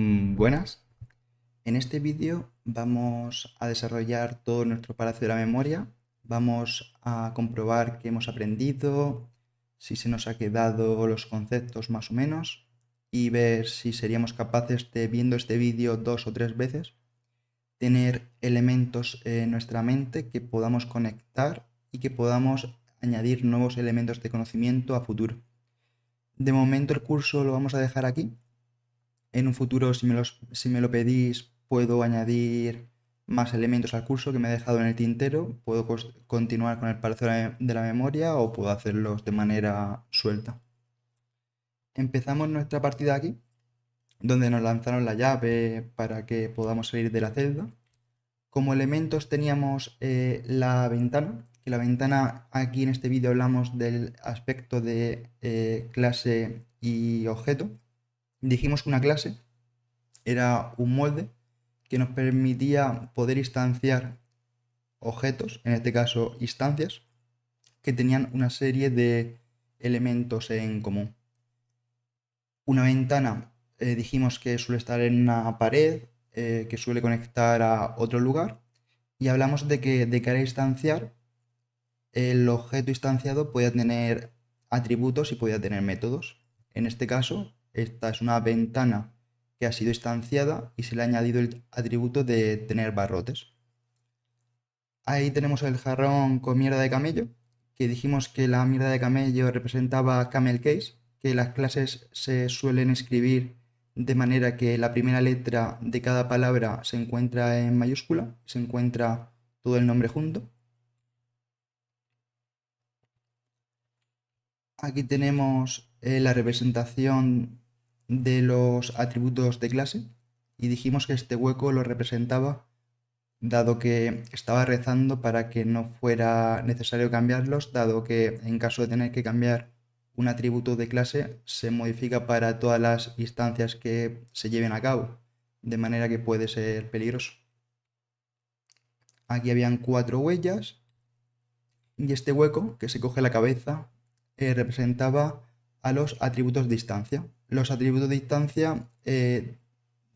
Buenas. En este vídeo vamos a desarrollar todo nuestro palacio de la memoria. Vamos a comprobar qué hemos aprendido, si se nos ha quedado los conceptos más o menos y ver si seríamos capaces de, viendo este vídeo 2 o 3 veces, tener elementos en nuestra mente que podamos conectar y que podamos añadir nuevos elementos de conocimiento a futuro. De momento el curso lo vamos a dejar aquí. En un futuro, si me lo pedís, puedo añadir más elementos al curso que me he dejado en el tintero. Puedo continuar con el palacio de la memoria o puedo hacerlos de manera suelta. Empezamos nuestra partida aquí, donde nos lanzaron la llave para que podamos salir de la celda. Como elementos teníamos la ventana, que la ventana aquí en este vídeo hablamos del aspecto de clase y objeto. Dijimos que una clase era un molde que nos permitía poder instanciar objetos, en este caso instancias, que tenían una serie de elementos en común. Una ventana, dijimos que suele estar en una pared, que suele conectar a otro lugar, y hablamos de que de cara a instanciar, el objeto instanciado podía tener atributos y podía tener métodos. En este caso, esta es una ventana que ha sido instanciada y se le ha añadido el atributo de tener barrotes. Ahí tenemos el jarrón con mierda de camello, que dijimos que la mierda de camello representaba camel case, que las clases se suelen escribir de manera que la primera letra de cada palabra se encuentra en mayúscula, se encuentra todo el nombre junto. Aquí tenemos la representación de los atributos de clase y dijimos que este hueco lo representaba dado que estaba rezando para que no fuera necesario cambiarlos, dado que en caso de tener que cambiar un atributo de clase se modifica para todas las instancias que se lleven a cabo, de manera que puede ser peligroso. Aquí habían 4 huellas y este hueco que se coge la cabeza representaba a los atributos de distancia. Los atributos de distancia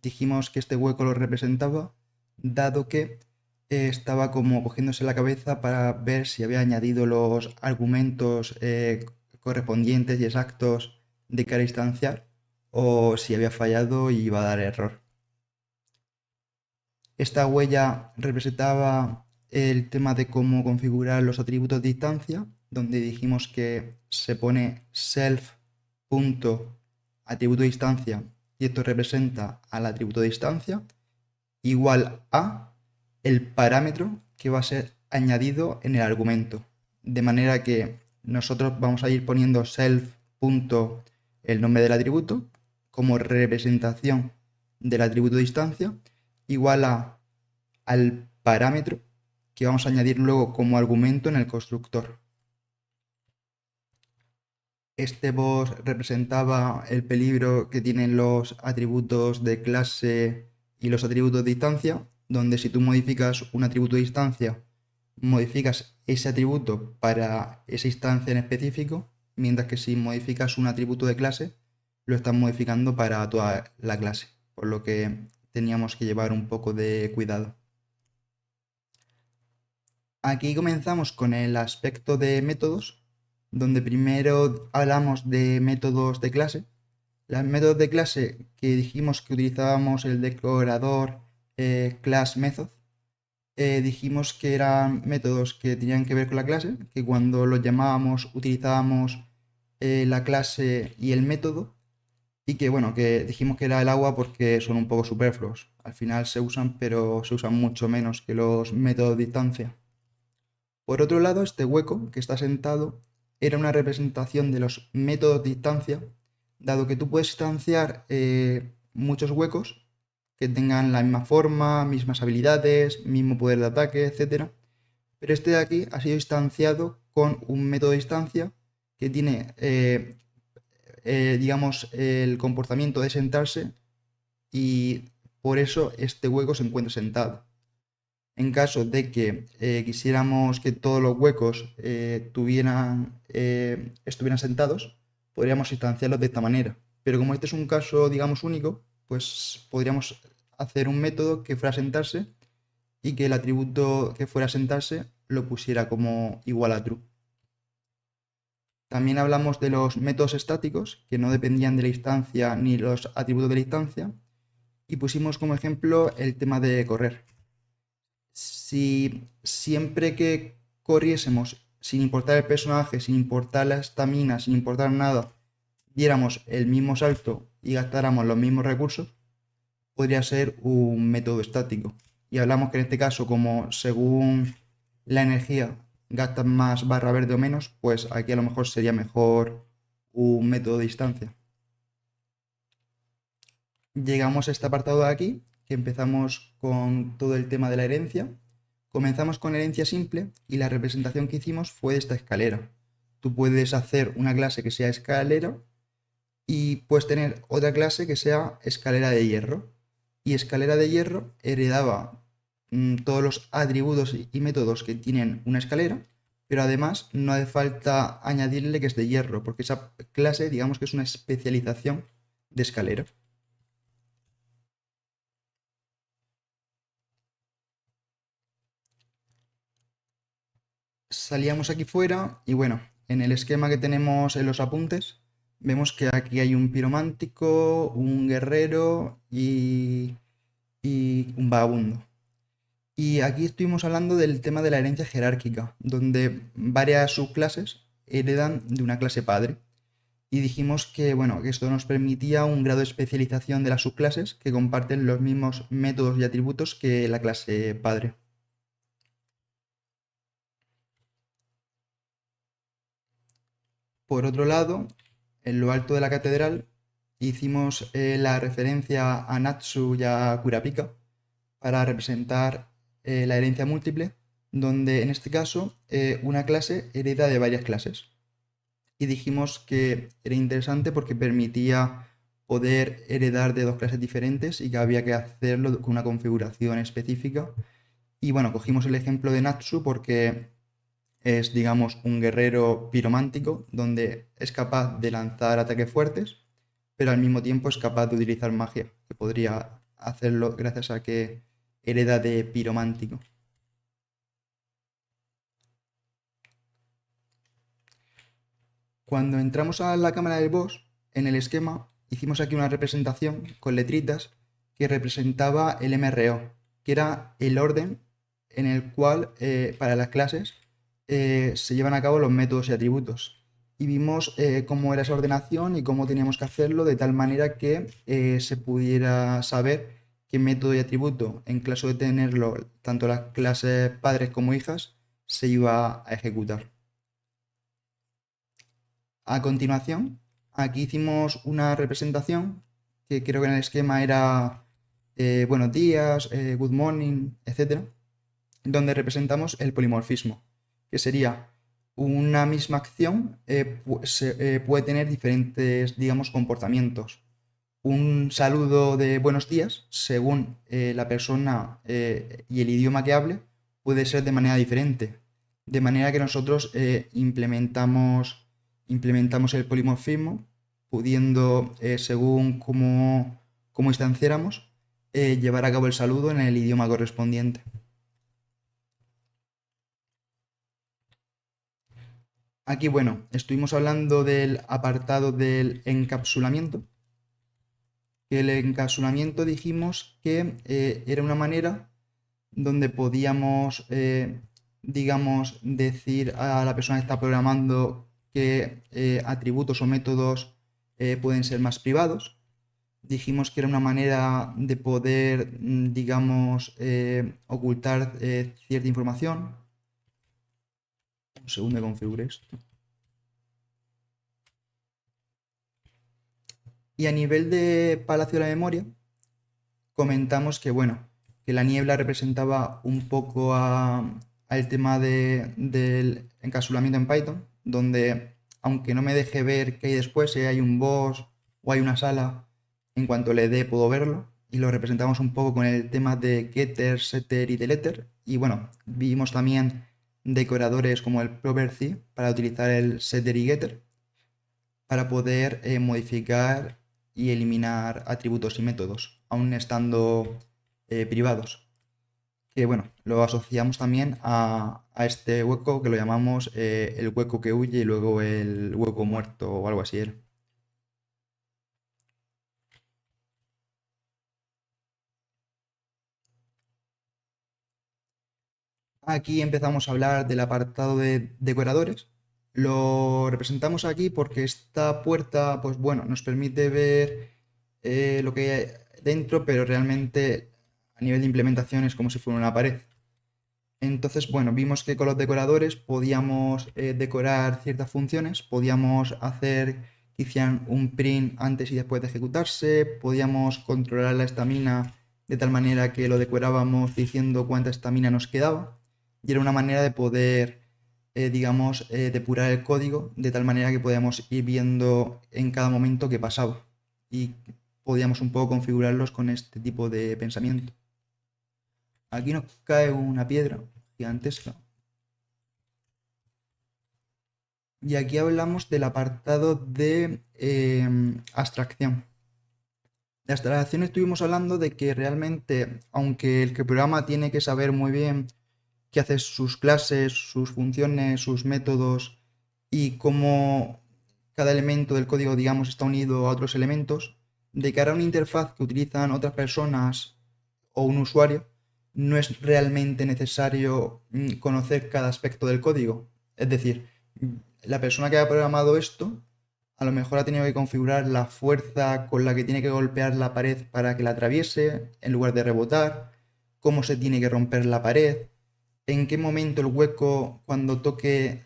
dijimos que este hueco lo representaba dado que estaba como cogiéndose la cabeza para ver si había añadido los argumentos correspondientes y exactos de cara a instanciar o si había fallado y iba a dar error. Esta huella representaba el tema de cómo configurar los atributos de instancia, donde dijimos que se pone self.atributo de instancia y esto representa al atributo de instancia igual a el parámetro que va a ser añadido en el argumento. De manera que nosotros vamos a ir poniendo self. El nombre del atributo como representación del atributo de instancia igual al parámetro que vamos a añadir luego como argumento en el constructor. Este boss representaba el peligro que tienen los atributos de clase y los atributos de instancia, donde si tú modificas un atributo de instancia, modificas ese atributo para esa instancia en específico, mientras que si modificas un atributo de clase, lo estás modificando para toda la clase, por lo que teníamos que llevar un poco de cuidado. Aquí comenzamos con el aspecto de métodos, donde primero hablamos de métodos de clase. Los métodos de clase que dijimos que utilizábamos el decorador class method, dijimos que eran métodos que tenían que ver con la clase, que cuando los llamábamos utilizábamos la clase y el método, y que bueno, que dijimos que era el agua porque son un poco superfluos. Al final se usan, pero se usan mucho menos que los métodos de distancia. Por otro lado, este hueco que está sentado era una representación de los métodos de instancia, dado que tú puedes instanciar muchos huecos que tengan la misma forma, mismas habilidades, mismo poder de ataque, etc. Pero este de aquí ha sido instanciado con un método de instancia que tiene, digamos, el comportamiento de sentarse y por eso este hueco se encuentra sentado. En caso de que quisiéramos que todos los huecos estuvieran sentados, podríamos instanciarlos de esta manera. Pero como este es un caso, digamos, único, pues podríamos hacer un método que fuera a sentarse y que el atributo que fuera a sentarse lo pusiera como igual a true. También hablamos de los métodos estáticos, que no dependían de la instancia ni los atributos de la instancia, y pusimos como ejemplo el tema de correr. Si siempre que corriésemos, sin importar el personaje, sin importar la estamina, sin importar nada, diéramos el mismo salto y gastáramos los mismos recursos, podría ser un método estático. Y hablamos que en este caso, como según la energía gastas más barra verde o menos, pues aquí a lo mejor sería mejor un método de distancia. Llegamos a este apartado de aquí, que empezamos con todo el tema de la herencia. Comenzamos con herencia simple y la representación que hicimos fue de esta escalera. Tú puedes hacer una clase que sea escalera y puedes tener otra clase que sea escalera de hierro. Y escalera de hierro heredaba todos los atributos y métodos que tienen una escalera, pero además no hace falta añadirle que es de hierro, porque esa clase digamos que es una especialización de escalera. Salíamos aquí fuera y bueno, en el esquema que tenemos en los apuntes, vemos que aquí hay un piromántico, un guerrero y un vagabundo. Y aquí estuvimos hablando del tema de la herencia jerárquica, donde varias subclases heredan de una clase padre. Y dijimos que, bueno, que esto nos permitía un grado de especialización de las subclases que comparten los mismos métodos y atributos que la clase padre. Por otro lado, en lo alto de la catedral hicimos la referencia a Natsu y a Kurapika para representar la herencia múltiple, donde en este caso una clase hereda de varias clases. Y dijimos que era interesante porque permitía poder heredar de dos clases diferentes y que había que hacerlo con una configuración específica. Y bueno, cogimos el ejemplo de Natsu porque es, digamos, un guerrero piromántico donde es capaz de lanzar ataques fuertes, pero al mismo tiempo es capaz de utilizar magia, que podría hacerlo gracias a que hereda de piromántico. Cuando entramos a la cámara del boss, en el esquema hicimos aquí una representación con letritas que representaba el MRO, que era el orden en el cual para las clases se llevan a cabo los métodos y atributos. Y vimos cómo era esa ordenación y cómo teníamos que hacerlo de tal manera que se pudiera saber qué método y atributo, en caso de tenerlo tanto las clases padres como hijas, se iba a ejecutar. A continuación, aquí hicimos una representación que creo que en el esquema era buenos días, good morning, etcétera, donde representamos el polimorfismo, que sería una misma acción puede tener diferentes, digamos, comportamientos. Un saludo de buenos días, según la persona y el idioma que hable, puede ser de manera diferente. De manera que nosotros implementamos el polimorfismo, pudiendo, según cómo instanciáramos, llevar a cabo el saludo en el idioma correspondiente. Aquí, bueno, estuvimos hablando del apartado del encapsulamiento, que el encapsulamiento dijimos que era una manera donde podíamos, digamos, decir a la persona que está programando qué atributos o métodos pueden ser más privados. Dijimos que era una manera de poder, digamos, ocultar cierta información. Un segundo que configure esto. Y a nivel de Palacio de la Memoria, comentamos que, bueno, que la niebla representaba un poco al tema del encapsulamiento en Python, donde aunque no me deje ver qué hay después, si hay un boss o hay una sala, en cuanto le dé puedo verlo. Y lo representamos un poco con el tema de getter, setter y deleter. Y bueno, vimos también decoradores como el property para utilizar el setter y getter para poder modificar y eliminar atributos y métodos, aun estando privados. Que bueno, lo asociamos también a este hueco que lo llamamos el hueco que huye y luego el hueco muerto o algo así era. Aquí empezamos a hablar del apartado de decoradores. Lo representamos aquí porque esta puerta, pues bueno, nos permite ver lo que hay dentro, pero realmente a nivel de implementación es como si fuera una pared. Entonces, bueno, vimos que con los decoradores podíamos decorar ciertas funciones, podíamos hacer que hicieran un print antes y después de ejecutarse, podíamos controlar la estamina de tal manera que lo decorábamos diciendo cuánta estamina nos quedaba, y era una manera de poder, digamos, depurar el código de tal manera que podíamos ir viendo en cada momento qué pasaba y podíamos un poco configurarlos con este tipo de pensamiento. Aquí nos cae una piedra gigantesca. Y aquí hablamos del apartado de abstracción. De abstracción estuvimos hablando de que realmente, aunque el que programa tiene que saber muy bien qué hace sus clases, sus funciones, sus métodos y cómo cada elemento del código, digamos, está unido a otros elementos, de cara a una interfaz que utilizan otras personas o un usuario, no es realmente necesario conocer cada aspecto del código. Es decir, la persona que ha programado esto a lo mejor ha tenido que configurar la fuerza con la que tiene que golpear la pared para que la atraviese en lugar de rebotar, cómo se tiene que romper la pared, en qué momento el hueco, cuando toque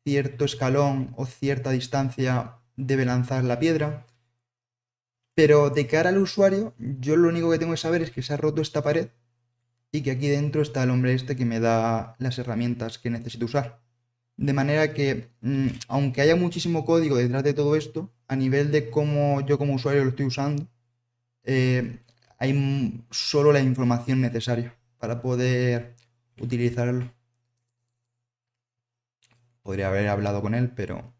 cierto escalón o cierta distancia, debe lanzar la piedra. Pero de cara al usuario, yo lo único que tengo que saber es que se ha roto esta pared y que aquí dentro está el hombre este que me da las herramientas que necesito usar. De manera que, aunque haya muchísimo código detrás de todo esto, a nivel de cómo yo como usuario lo estoy usando, hay solo la información necesaria para poder utilizarlo. Podría haber hablado con él, pero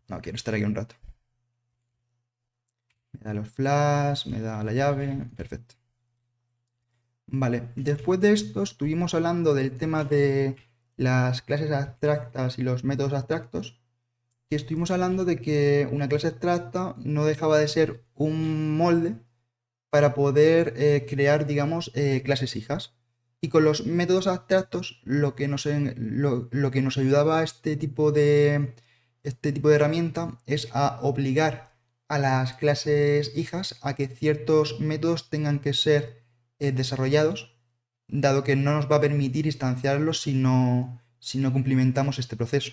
no, quiero estar aquí un rato. Me da los flash, me da la llave, perfecto. Vale, después de esto estuvimos hablando del tema de las clases abstractas y los métodos abstractos, que estuvimos hablando de que una clase abstracta no dejaba de ser un molde para poder crear, digamos, clases hijas. Y con los métodos abstractos lo que nos ayudaba a este tipo de herramienta es a obligar a las clases hijas a que ciertos métodos tengan que ser desarrollados, dado que no nos va a permitir instanciarlos si no cumplimentamos este proceso.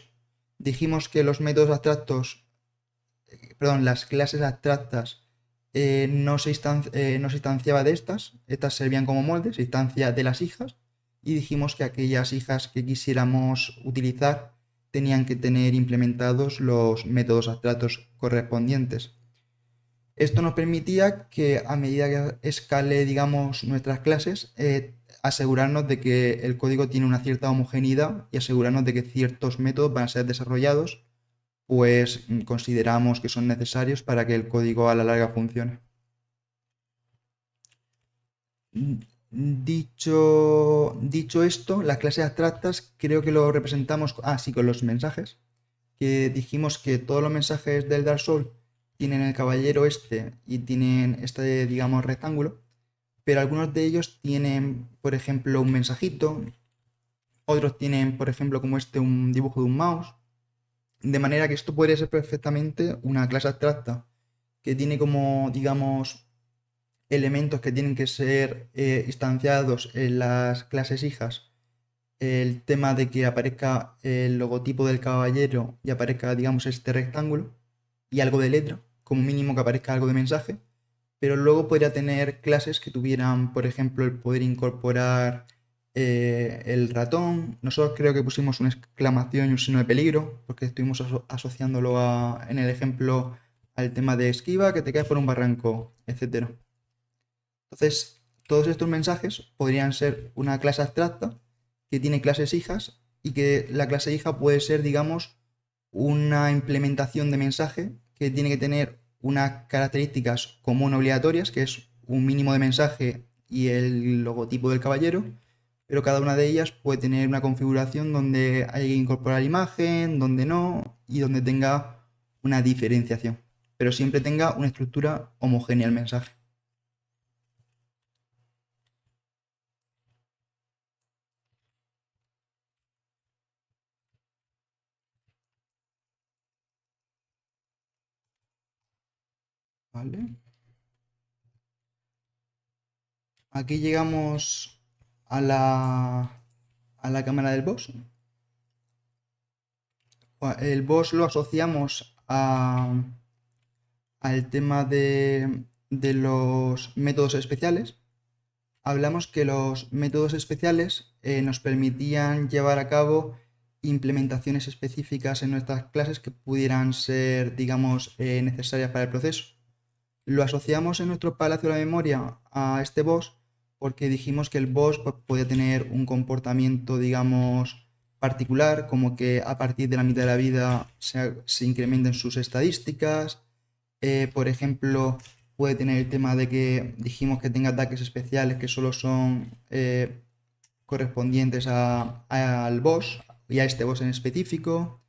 Dijimos que los métodos abstractos, perdón, las clases abstractas no se instanciaba de estas servían como moldes, se instancia de las hijas, y dijimos que aquellas hijas que quisiéramos utilizar tenían que tener implementados los métodos abstractos correspondientes. Esto nos permitía que a medida que escale, digamos, nuestras clases, asegurarnos de que el código tiene una cierta homogeneidad y asegurarnos de que ciertos métodos van a ser desarrollados, pues consideramos que son necesarios para que el código a la larga funcione. Dicho esto, las clases abstractas creo que lo representamos sí, con los mensajes, que dijimos que todos los mensajes del Dark Souls tienen el caballero este y tienen este, digamos, rectángulo, pero algunos de ellos tienen, por ejemplo, un mensajito, otros tienen, por ejemplo, como este, un dibujo de un mouse, de manera que esto podría ser perfectamente una clase abstracta que tiene como, digamos, elementos que tienen que ser instanciados en las clases hijas. El tema de que aparezca el logotipo del caballero y aparezca, digamos, este rectángulo y algo de letra, como mínimo que aparezca algo de mensaje, pero luego podría tener clases que tuvieran, por ejemplo, el poder incorporar el ratón. Nosotros creo que pusimos una exclamación y un signo de peligro, porque estuvimos asociándolo en el ejemplo al tema de esquiva, que te caes por un barranco, etcétera. Entonces, todos estos mensajes podrían ser una clase abstracta que tiene clases hijas y que la clase hija puede ser, digamos, una implementación de mensaje que tiene que tener unas características común obligatorias, que es un mínimo de mensaje y el logotipo del caballero, pero cada una de ellas puede tener una configuración donde hay que incorporar imagen, donde no, y donde tenga una diferenciación, pero siempre tenga una estructura homogénea el mensaje. ¿Vale? Aquí llegamos a la cámara del boss. El boss lo asociamos al tema de los métodos especiales. Hablamos que los métodos especiales nos permitían llevar a cabo implementaciones específicas en nuestras clases que pudieran ser, digamos, necesarias para el proceso. Lo asociamos en nuestro Palacio de la Memoria a este boss porque dijimos que el boss pues, podía tener un comportamiento, digamos, particular, como que a partir de la mitad de la vida se incrementen sus estadísticas. Por ejemplo, puede tener el tema de que dijimos que tenga ataques especiales que solo son correspondientes al boss y a este boss en específico.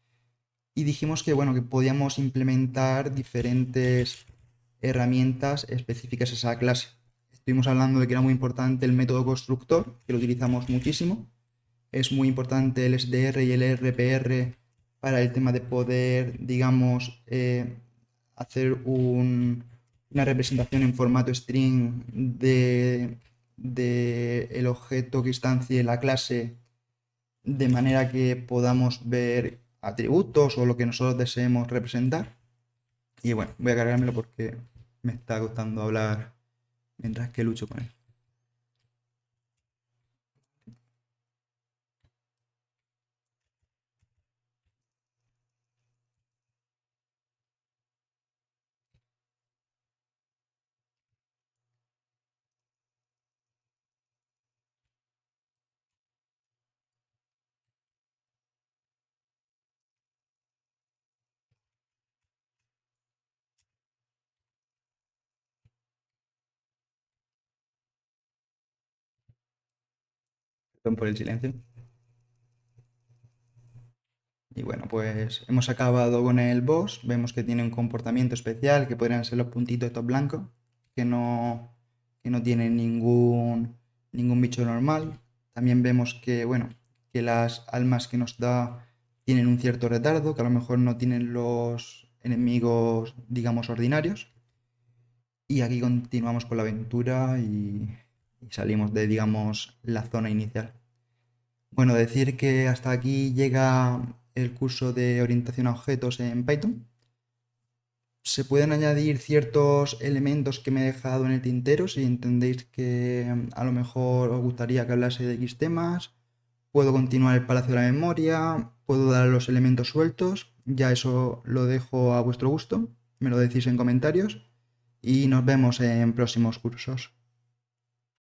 Y dijimos que, bueno, que podíamos implementar diferentes herramientas específicas a esa clase. Estuvimos hablando de que era muy importante el método constructor, que lo utilizamos muchísimo. Es muy importante el SDR y el RPR para el tema de poder, digamos, hacer una representación en formato string de el objeto que instancie la clase de manera que podamos ver atributos o lo que nosotros deseemos representar. Y bueno, voy a cargármelo porque me está costando hablar mientras que lucho con él. Perdón por el silencio. Y bueno, pues hemos acabado con el boss. Vemos que tiene un comportamiento especial, que podrían ser los puntitos estos blancos, que no, que no tienen ningún bicho normal. También vemos que, bueno, que las almas que nos da tienen un cierto retardo, que a lo mejor no tienen los enemigos, digamos, ordinarios. Y aquí continuamos con la aventura y salimos de, digamos, la zona inicial. Bueno, decir que hasta aquí llega el curso de orientación a objetos en Python. Se pueden añadir ciertos elementos que me he dejado en el tintero si entendéis que a lo mejor os gustaría que hablase de X temas. Puedo continuar el Palacio de la Memoria, puedo dar los elementos sueltos, ya eso lo dejo a vuestro gusto, me lo decís en comentarios y nos vemos en próximos cursos.